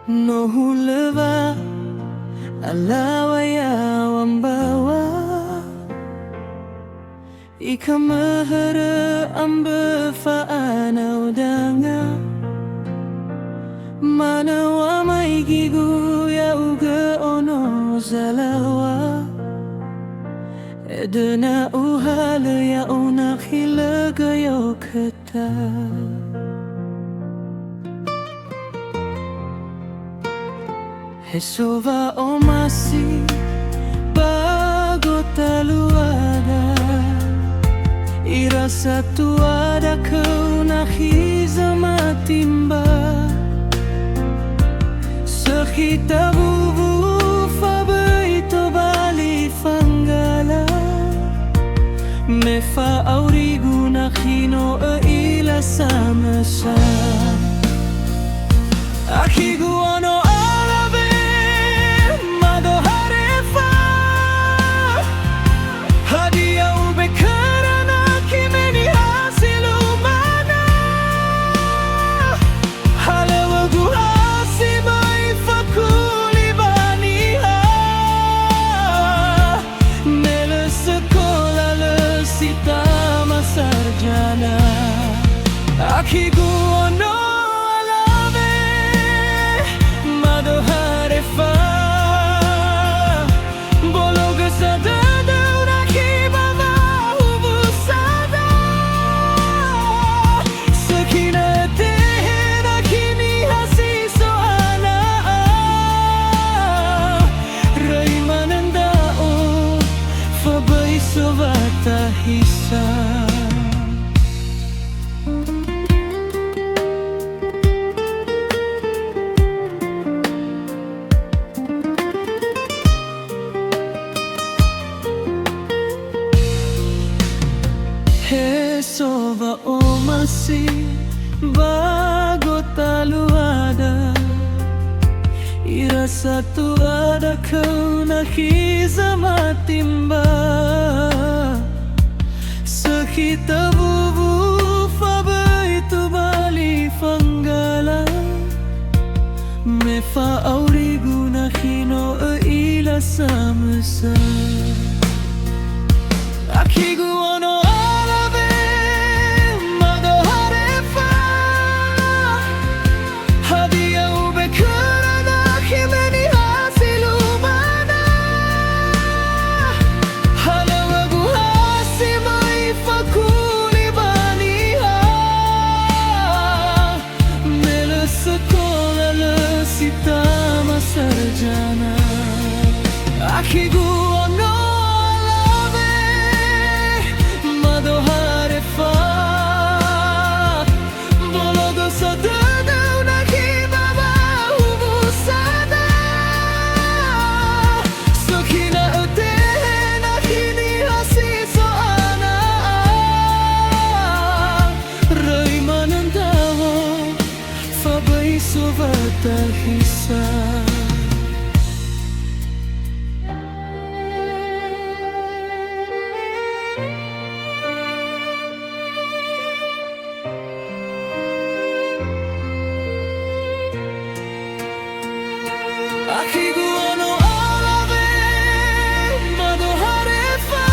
no hulva alawaya wambawa ikamahara amba faana udanga manawa maigigu ya uga ono zalawa edena uhala ya una khilaga yokata Hesova omasi bago taluada ira satu ada kau nakhiza matimba sekhita bubu fabaito bali fangala mefa aurigu nakhino ila samasa akhigu ono Akhigu ono alave madohare fa bologa sadada unaki baba ubusada sakina tehna kini hasiso ana raimananda o fabai sovata hisa Hesova omasi bago taluada ira satu ada kau nakhiza matimba sekhita bubu fabaitu bali fangala mefa aurigu nakhino ila samasa akhigu ono Akhigu ono alave madohare fa bologo sadada unaki baba ubusada sakina utena kini hasiso ana raimanandawo fabai sovata hisa Akhigu ono alave madohare fa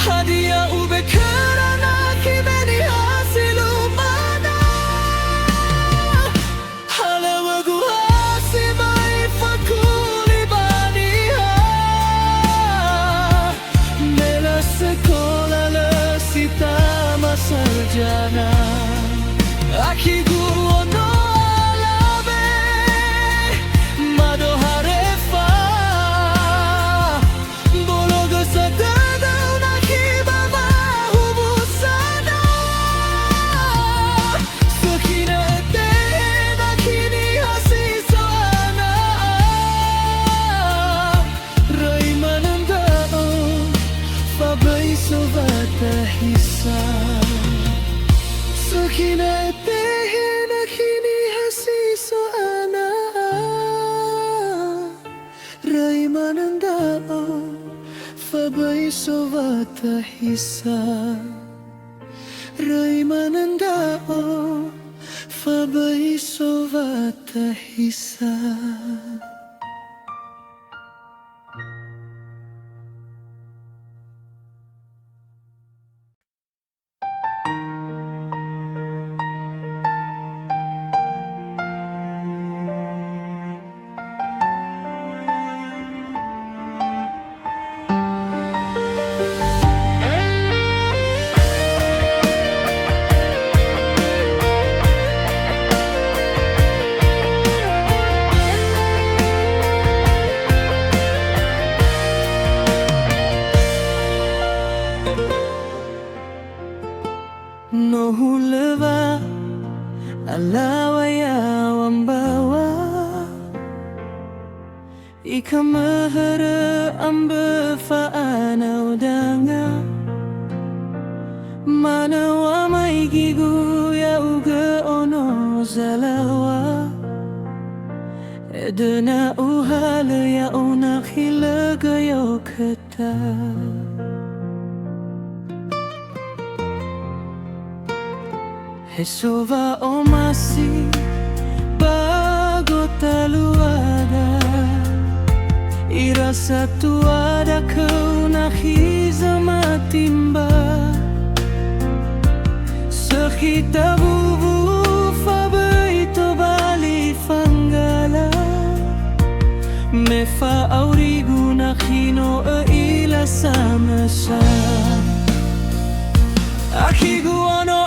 hadia ube karana kimeni hasilu mana halawagu hasimai fakuli baniha mela sekolah lesita masarjana akhigu ono Sakina tehna kini hasiso ana raimanandao fabai sovata hisa raimanandao فبي صوت حساب Nohulva alawaya wambawa ikamahara amba faana udanga manawa maigigu ya uga ono zalawa edena uhala ya unakhila yo kata Hesova omasi bago taluada irasa tuada kau nakhiza matimba Sekhita bubu fabaito bali fangala Mefa aurigu nakhino ila samasa Akigu ano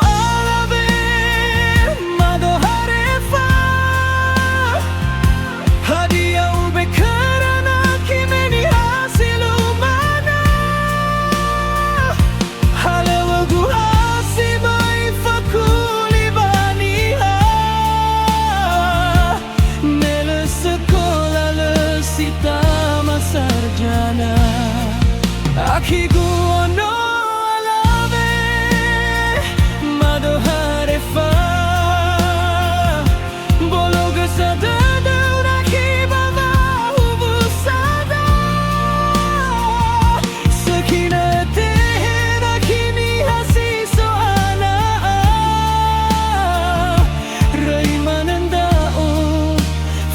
Akigu ono alave madohare fa bologa sadada unakibaba ubusada sakina tehena kini hasiso ana raimanandao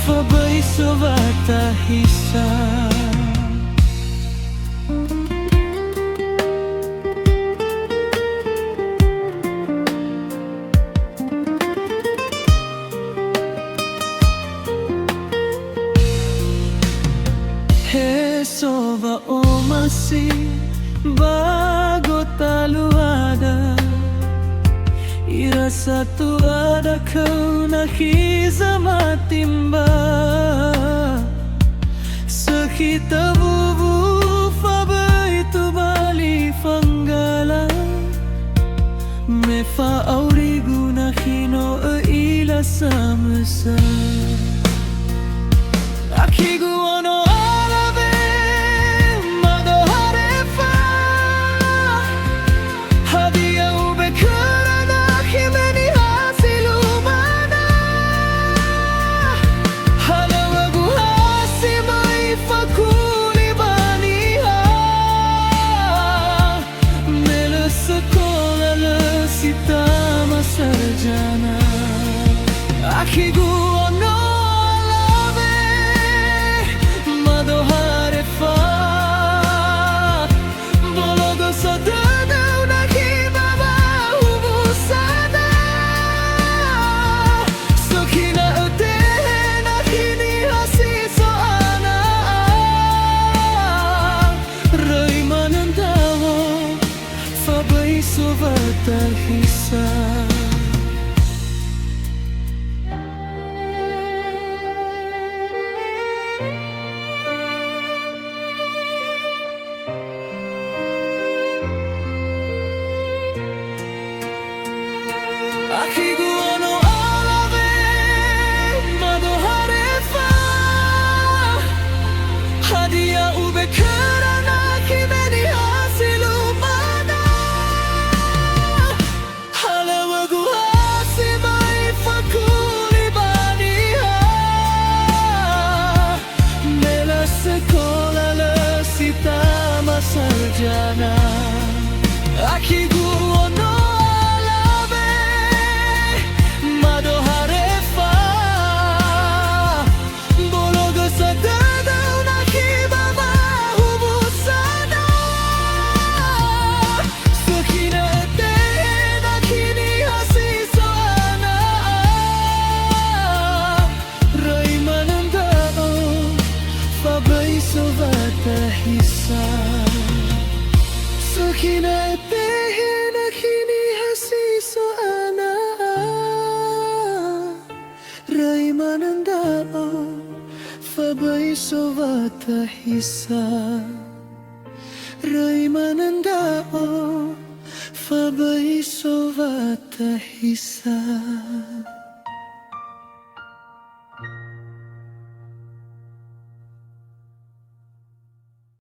fabaiso vatahisa Hesova omasi bago taluada irasa tuada kau nakhiza matimba Sekhita bubu fabaitu bali fangala Mefa aurigu nakhino ila samasa Akigu ono Akigu ono alave madohare fa bologo sadada unakibaba ubusada Sakina utehena kini hasiso ana raimanandawo fabaiso vatahisa Ray manandao Fabay sovata hisa Ray manandao Fabay sovata hisa